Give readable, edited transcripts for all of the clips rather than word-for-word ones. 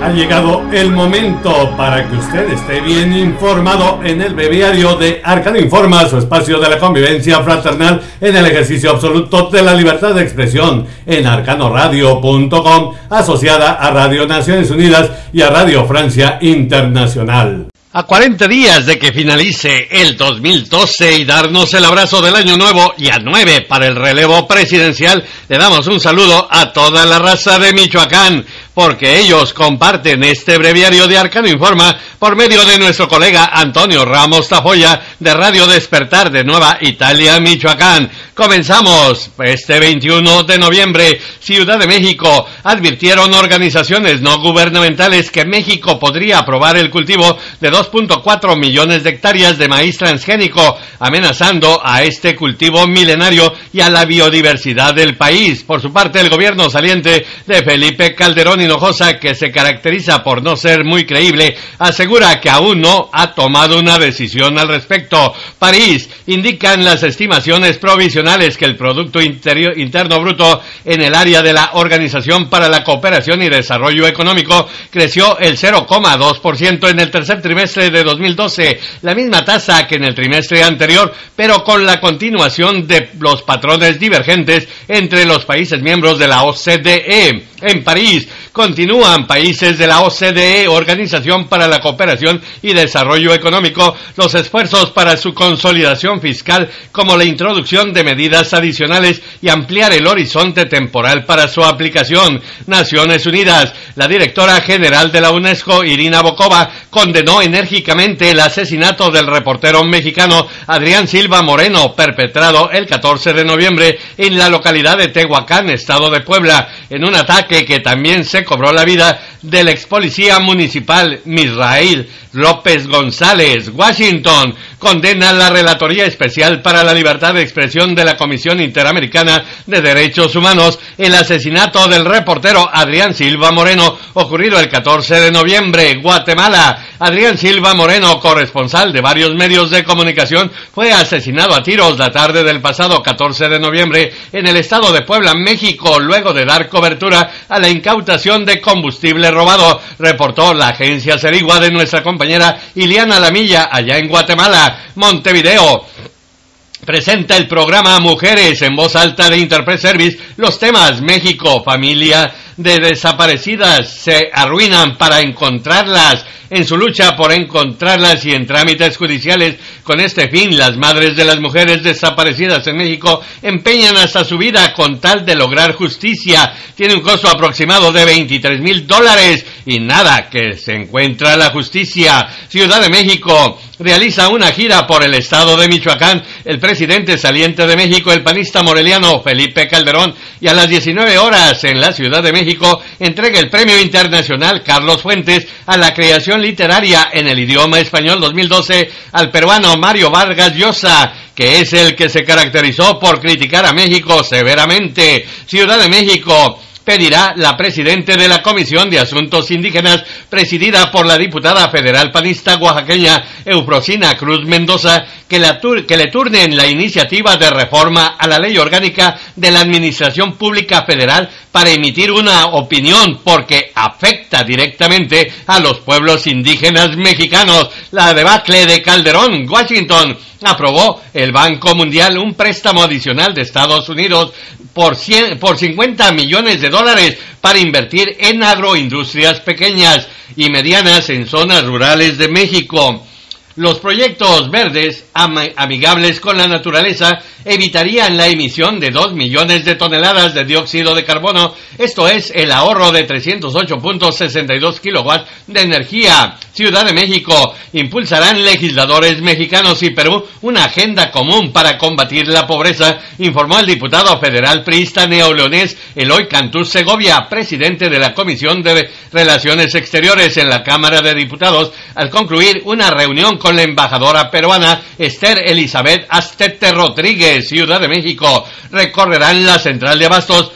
Ha llegado el momento para que usted esté bien informado en el breviario de Arcano Informa, su espacio de la convivencia fraternal en el ejercicio absoluto de la libertad de expresión en arcanoradio.com, asociada a Radio Naciones Unidas y a Radio Francia Internacional. A 40 días de que finalice el 2012 y darnos el abrazo del año nuevo y a 9 para el relevo presidencial, le damos un saludo a toda la raza de Michoacán, porque ellos comparten este breviario de Arcano Informa por medio de nuestro colega Antonio Ramos Tafoya de Radio Despertar de Nueva Italia, Michoacán. Comenzamos este 21 de noviembre. Ciudad de México. Advirtieron organizaciones no gubernamentales que México podría aprobar el cultivo de 2.4 millones de hectáreas de maíz transgénico, amenazando a este cultivo milenario y a la biodiversidad del país. Por su parte, el gobierno saliente de Felipe Calderón Hinojosa, que se caracteriza por no ser muy creíble, asegura que aún no ha tomado una decisión al respecto. París. Indican las estimaciones provisionales que el Producto Interno Bruto en el área de la Organización para la Cooperación y Desarrollo Económico creció el 0,2% en el tercer trimestre de 2012, la misma tasa que en el trimestre anterior, pero con la continuación de los patrones divergentes entre los países miembros de la OCDE. En París, continúan países de la OCDE, Organización para la Cooperación y Desarrollo Económico, los esfuerzos para su consolidación fiscal, como la introducción de medidas adicionales y ampliar el horizonte temporal para su aplicación. Naciones Unidas. La directora general de la UNESCO, Irina Bokova, condenó enérgicamente el asesinato del reportero mexicano Adrián Silva Moreno, perpetrado el 14 de noviembre en la localidad de Tehuacán, estado de Puebla, en un ataque que también se cobró la vida del ex policía municipal Misrael López González. Washington. Condena la Relatoría Especial para la Libertad de Expresión de la Comisión Interamericana de Derechos Humanos el asesinato del reportero Adrián Silva Moreno, ocurrido el 14 de noviembre. Guatemala. Adrián Silva Moreno, corresponsal de varios medios de comunicación, fue asesinado a tiros la tarde del pasado 14 de noviembre en el estado de Puebla, México, luego de dar cobertura a la incautación de combustible robado, reportó la agencia Serigua de nuestra compañera Iliana Lamilla, allá en Guatemala. Montevideo. Presenta el programa Mujeres en Voz Alta de Interprete Service los temas México, familia de desaparecidas, se arruinan para encontrarlas. En su lucha por encontrarlas y en trámites judiciales con este fin, las madres de las mujeres desaparecidas en México empeñan hasta su vida con tal de lograr justicia. Tiene un costo aproximado de $23,000 y nada que se encuentra la justicia. Ciudad de México. Realiza una gira por el estado de Michoacán el presidente saliente de México, el panista moreliano Felipe Calderón, y a las 19 horas en la Ciudad de México entrega el Premio Internacional Carlos Fuentes a la creación literaria en el idioma español 2012 al peruano Mario Vargas Llosa, que es el que se caracterizó por criticar a México severamente. Ciudad de México. Pedirá la presidente de la Comisión de Asuntos Indígenas, presidida por la diputada federal panista oaxaqueña Eufrosina Cruz Mendoza, que le turnen la iniciativa de reforma a la ley orgánica de la Administración Pública Federal para emitir una opinión porque afecta directamente a los pueblos indígenas mexicanos. La debacle de Calderón. Washington. Aprobó el Banco Mundial un préstamo adicional de Estados Unidos por 50 millones de dólares para invertir en agroindustrias pequeñas y medianas en zonas rurales de México. Los proyectos verdes amigables con la naturaleza evitarían la emisión de 2 millones de toneladas de dióxido de carbono, esto es el ahorro de 308.62 kilowatts de energía. Ciudad de México. Impulsarán legisladores mexicanos y Perú una agenda común para combatir la pobreza, informó el diputado federal priista neoleonés Eloy Cantú Segovia, presidente de la Comisión de Relaciones Exteriores en la Cámara de Diputados, al concluir una reunión con la embajadora peruana Esther Elizabeth Astete Rodríguez. Ciudad de México. Recorrerán la central de abastos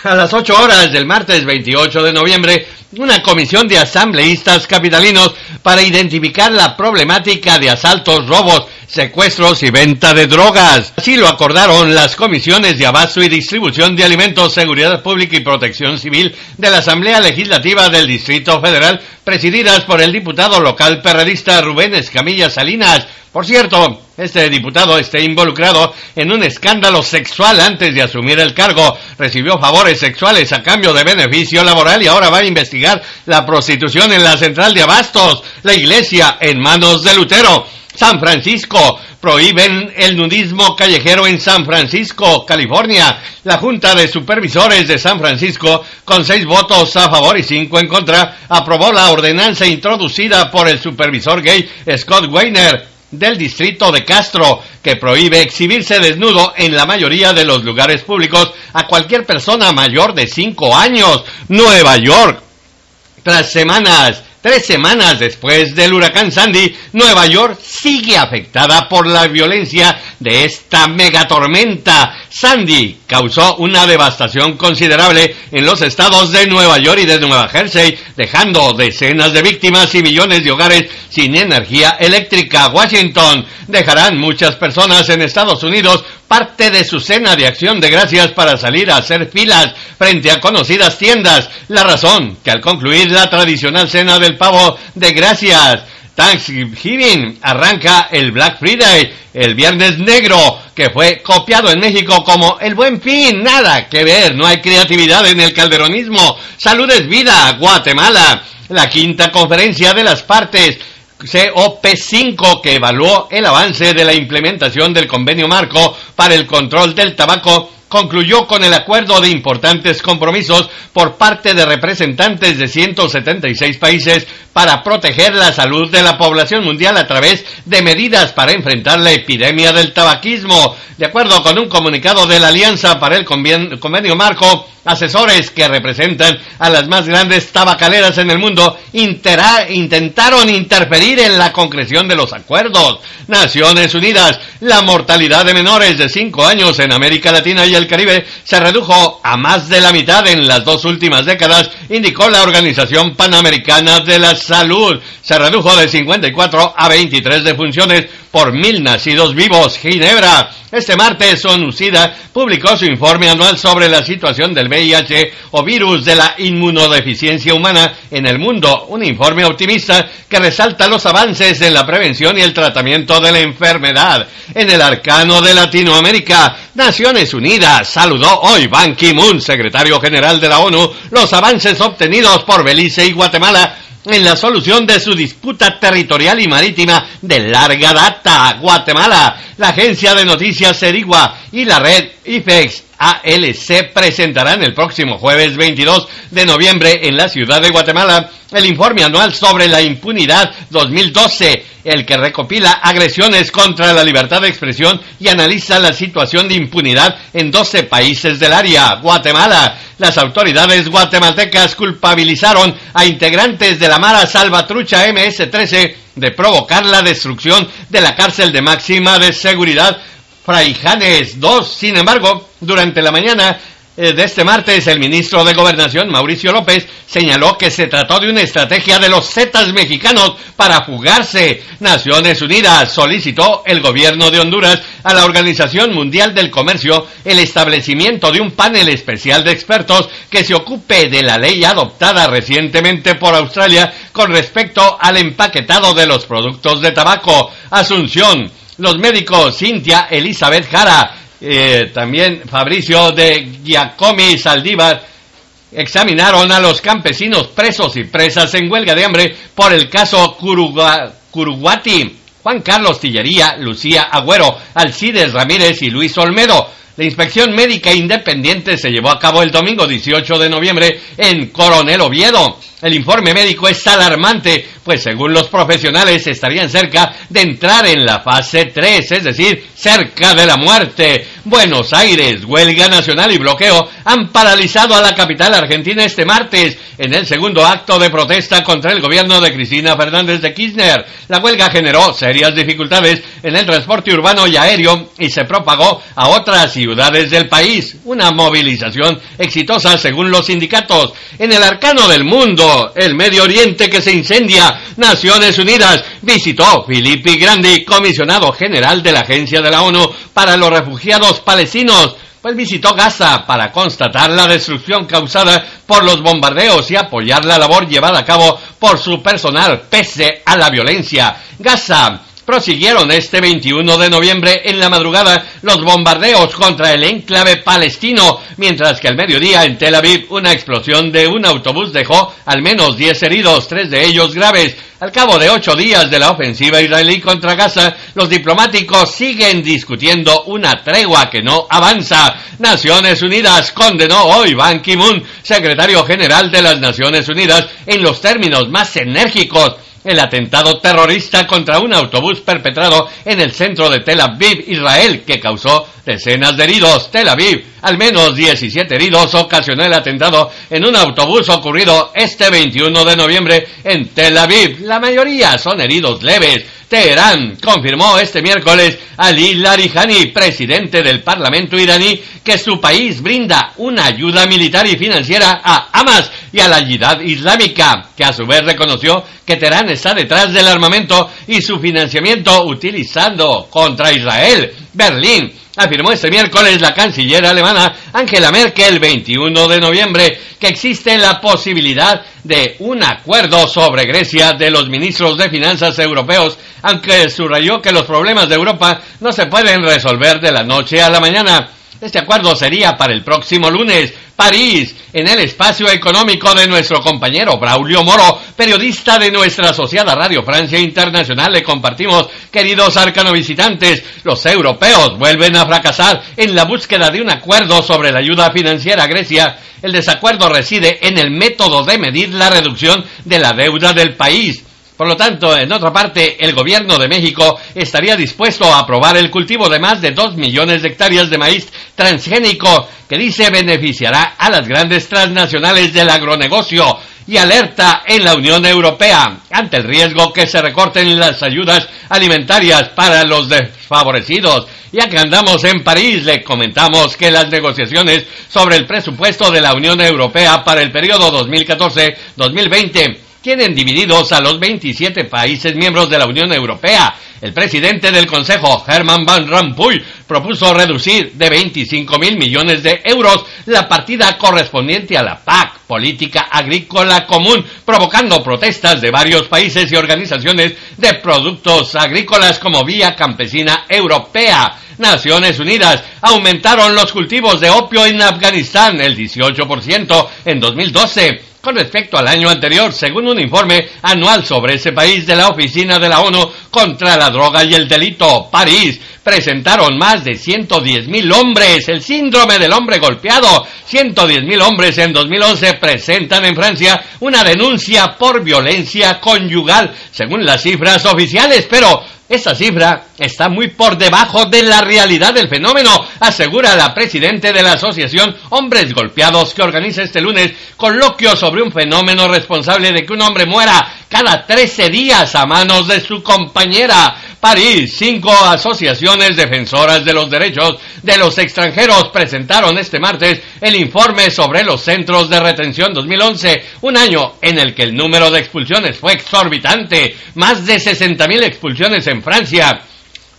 a las 8 horas del martes 28 de noviembre una comisión de asambleístas capitalinos para identificar la problemática de asaltos, robos, secuestros y venta de drogas. Así lo acordaron las comisiones de Abasto y Distribución de Alimentos, Seguridad Pública y Protección Civil de la Asamblea Legislativa del Distrito Federal, presididas por el diputado local perredista Rubén Escamilla Salinas. Por cierto, este diputado está involucrado en un escándalo sexual antes de asumir el cargo. Recibió favores sexuales a cambio de beneficio laboral y ahora va a investigar la prostitución en la central de abastos. La iglesia en manos de Lutero. San Francisco. Prohíben el nudismo callejero en San Francisco, California. La Junta de Supervisores de San Francisco, con 6 votos a favor y 5 en contra, aprobó la ordenanza introducida por el supervisor gay Scott Weiner del distrito de Castro, que prohíbe exhibirse desnudo en la mayoría de los lugares públicos a cualquier persona mayor de 5 años. Nueva York. Tras 3 semanas después del huracán Sandy, Nueva York sigue afectada por la violencia de esta megatormenta. Sandy causó una devastación considerable en los estados de Nueva York y de Nueva Jersey, dejando decenas de víctimas y millones de hogares sin energía eléctrica. Washington. Dejarán muchas personas en Estados Unidos parte de su cena de Acción de Gracias para salir a hacer filas frente a conocidas tiendas. La razón, que al concluir la tradicional cena del pavo de gracias, Thanksgiving, arranca el Black Friday, el Viernes Negro, que fue copiado en México como el Buen Fin. Nada que ver, no hay creatividad en el calderonismo. Salud es vida, Guatemala. La quinta conferencia de las partes, COP5, que evaluó el avance de la implementación del convenio marco para el control del tabaco, concluyó con el acuerdo de importantes compromisos por parte de representantes de 176 países para proteger la salud de la población mundial a través de medidas para enfrentar la epidemia del tabaquismo. De acuerdo con un comunicado de la Alianza para el Convenio Marco, asesores que representan a las más grandes tabacaleras en el mundo intentaron interferir en la concreción de los acuerdos. Naciones Unidas. La mortalidad de menores de 5 años en América Latina y el Caribe se redujo a más de la mitad en las 2 últimas décadas, indicó la Organización Panamericana de la Salud. Se redujo de 54 a 23 defunciones por 1.000 nacidos vivos. Ginebra. Este martes, ONU-SIDA publicó su informe anual sobre la situación del VIH o virus de la inmunodeficiencia humana en el mundo. Un informe optimista que resalta los avances en la prevención y el tratamiento de la enfermedad. En el arcano de Latinoamérica, Naciones Unidas saludó hoy Ban Ki-moon, secretario general de la ONU, los avances obtenidos por Belice y Guatemala en la solución de su disputa territorial y marítima de larga data. Guatemala. La agencia de noticias Serigua y la red IFEX ALC presentarán el próximo jueves 22 de noviembre en la ciudad de Guatemala el informe anual sobre la impunidad 2012, el que recopila agresiones contra la libertad de expresión y analiza la situación de impunidad en 12 países del área. Guatemala. Las autoridades guatemaltecas culpabilizaron a integrantes de la Mara Salvatrucha MS-13 de provocar la destrucción de la cárcel de máxima de seguridad Fraijanes 2. Sin embargo, durante la mañana de este martes, el ministro de Gobernación, Mauricio López, señaló que se trató de una estrategia de los zetas mexicanos para fugarse. Naciones Unidas solicitó el gobierno de Honduras a la Organización Mundial del Comercio el establecimiento de un panel especial de expertos que se ocupe de la ley adoptada recientemente por Australia con respecto al empaquetado de los productos de tabaco. Asunción. Los médicos Cintia Elizabeth Jara, también Fabricio de Giacomi Saldívar, examinaron a los campesinos presos y presas en huelga de hambre por el caso Curuguati. Juan Carlos Tillería, Lucía Agüero, Alcides Ramírez y Luis Olmedo. La inspección médica independiente se llevó a cabo el domingo 18 de noviembre en Coronel Oviedo. El informe médico es alarmante, pues según los profesionales estarían cerca de entrar en la fase 3, es decir, cerca de la muerte. Buenos Aires, huelga nacional y bloqueo han paralizado a la capital argentina este martes en el segundo acto de protesta contra el gobierno de Cristina Fernández de Kirchner. La huelga generó serias dificultades en el transporte urbano y aéreo y se propagó a otras ciudades ciudades del país. Una movilización exitosa según los sindicatos. En el arcano del mundo, el Medio Oriente que se incendia, Naciones Unidas visitó Filippi Grandi, comisionado general de la Agencia de la ONU para los Refugiados Palestinos. Pues visitó Gaza para constatar la destrucción causada por los bombardeos y apoyar la labor llevada a cabo por su personal pese a la violencia. Gaza. Prosiguieron este 21 de noviembre en la madrugada los bombardeos contra el enclave palestino, mientras que al mediodía en Tel Aviv una explosión de un autobús dejó al menos 10 heridos, 3 de ellos graves. Al cabo de 8 días de la ofensiva israelí contra Gaza, los diplomáticos siguen discutiendo una tregua que no avanza. Naciones Unidas condenó hoy Ban Ki-moon, secretario general de las Naciones Unidas, en los términos más enérgicos el atentado terrorista contra un autobús perpetrado en el centro de Tel Aviv, Israel, que causó decenas de heridos. Tel Aviv, al menos 17 heridos, ocasionó el atentado en un autobús ocurrido este 21 de noviembre en Tel Aviv. La mayoría son heridos leves. Teherán confirmó este miércoles a Ali Larijani, presidente del Parlamento iraní, que su país brinda una ayuda militar y financiera a Hamas y a la Yihad Islámica, que a su vez reconoció que Teherán está detrás del armamento y su financiamiento utilizando contra Israel. Berlín afirmó este miércoles la canciller alemana Angela Merkel, 21 de noviembre, que existe la posibilidad de un acuerdo sobre Grecia de los ministros de finanzas europeos, aunque subrayó que los problemas de Europa no se pueden resolver de la noche a la mañana. Este acuerdo sería para el próximo lunes. París, en el espacio económico de nuestro compañero Braulio Moro, periodista de nuestra asociada Radio Francia Internacional, le compartimos, queridos arcanovisitantes, los europeos vuelven a fracasar en la búsqueda de un acuerdo sobre la ayuda financiera a Grecia. El desacuerdo reside en el método de medir la reducción de la deuda del país. Por lo tanto, en otra parte, el gobierno de México estaría dispuesto a aprobar el cultivo de más de 2 millones de hectáreas de maíz transgénico, que dice beneficiará a las grandes transnacionales del agronegocio, y alerta en la Unión Europea ante el riesgo que se recorten las ayudas alimentarias para los desfavorecidos. Ya que andamos en París, le comentamos que las negociaciones sobre el presupuesto de la Unión Europea para el periodo 2014-2020 tienen divididos a los 27 países miembros de la Unión Europea. El presidente del Consejo, Herman Van Rompuy, propuso reducir de 25.000 millones de euros la partida correspondiente a la PAC, Política Agrícola Común, provocando protestas de varios países y organizaciones de productos agrícolas como Vía Campesina Europea. Naciones Unidas aumentaron los cultivos de opio en Afganistán el 18% en 2012. Con respecto al año anterior, según un informe anual sobre ese país de la Oficina de la ONU contra la Droga y el Delito, París, presentaron más de 110.000 hombres el síndrome del hombre golpeado. 110.000 hombres en 2011 presentan en Francia una denuncia por violencia conyugal, según las cifras oficiales, pero esta cifra está muy por debajo de la realidad del fenómeno, asegura la presidenta de la Asociación Hombres Golpeados, que organiza este lunes coloquio sobre un fenómeno responsable de que un hombre muera cada 13 días a manos de su compañera. París, 5 asociaciones defensoras de los derechos de los extranjeros presentaron este martes el informe sobre los centros de retención 2011, un año en el que el número de expulsiones fue exorbitante, más de 60.000 expulsiones en Francia,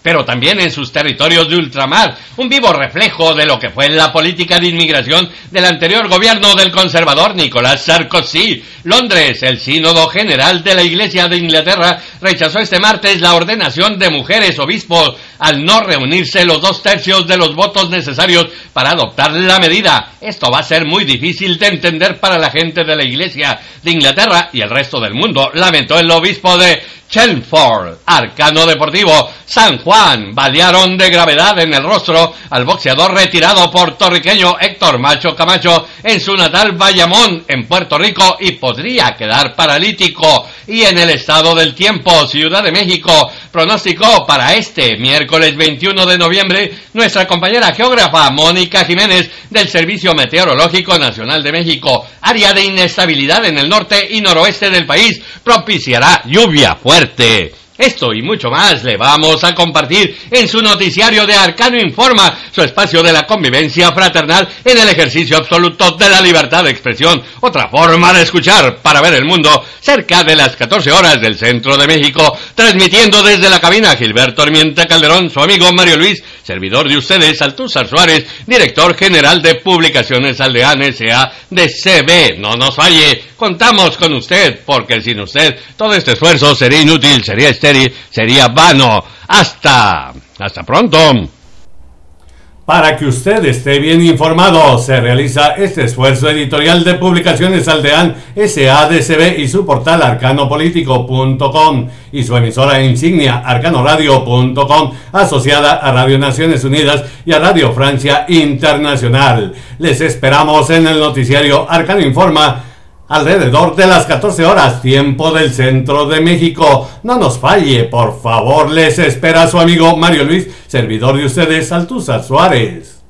pero también en sus territorios de ultramar, un vivo reflejo de lo que fue la política de inmigración del anterior gobierno del conservador Nicolas Sarkozy. Londres, el Sínodo General de la Iglesia de Inglaterra rechazó este martes la ordenación de mujeres obispos al no reunirse los 2/3 de los votos necesarios para adoptar la medida. Esto va a ser muy difícil de entender para la gente de la Iglesia de Inglaterra y el resto del mundo, lamentó el obispo de Chelmsford. Arcano deportivo, San Juan balearon de gravedad en el rostro al boxeador retirado puertorriqueño Héctor Macho Camacho en su natal Bayamón, en Puerto Rico, y podría quedar paralítico. Y en el estado del tiempo, Ciudad de México pronosticó para este miércoles 21 de noviembre nuestra compañera geógrafa Mónica Jiménez del Servicio Meteorológico Nacional de México. Área de inestabilidad en el norte y noroeste del país propiciará lluvia fuerte. Esto y mucho más le vamos a compartir en su noticiario de Arcano Informa, su espacio de la convivencia fraternal en el ejercicio absoluto de la libertad de expresión. Otra forma de escuchar para ver el mundo, cerca de las 14 horas del centro de México, transmitiendo desde la cabina Gilberto Armienta Calderón, su amigo Mario Luis, servidor de ustedes, Altúzar Suárez, director general de Publicaciones Aldean S.A. de CB. No nos falle, contamos con usted, porque sin usted todo este esfuerzo sería inútil, sería estéril, sería vano. Hasta pronto. Para que usted esté bien informado, se realiza este esfuerzo editorial de Publicaciones Aldean S.A.D.C.B. y su portal arcanopolitico.com y su emisora insignia arcanoradio.com, asociada a Radio Naciones Unidas y a Radio Francia Internacional. Les esperamos en el noticiario Arcano Informa alrededor de las 14 horas, tiempo del centro de México. No nos falle, por favor, les espera su amigo Mario Luis, servidor de ustedes, Altúzar Suárez.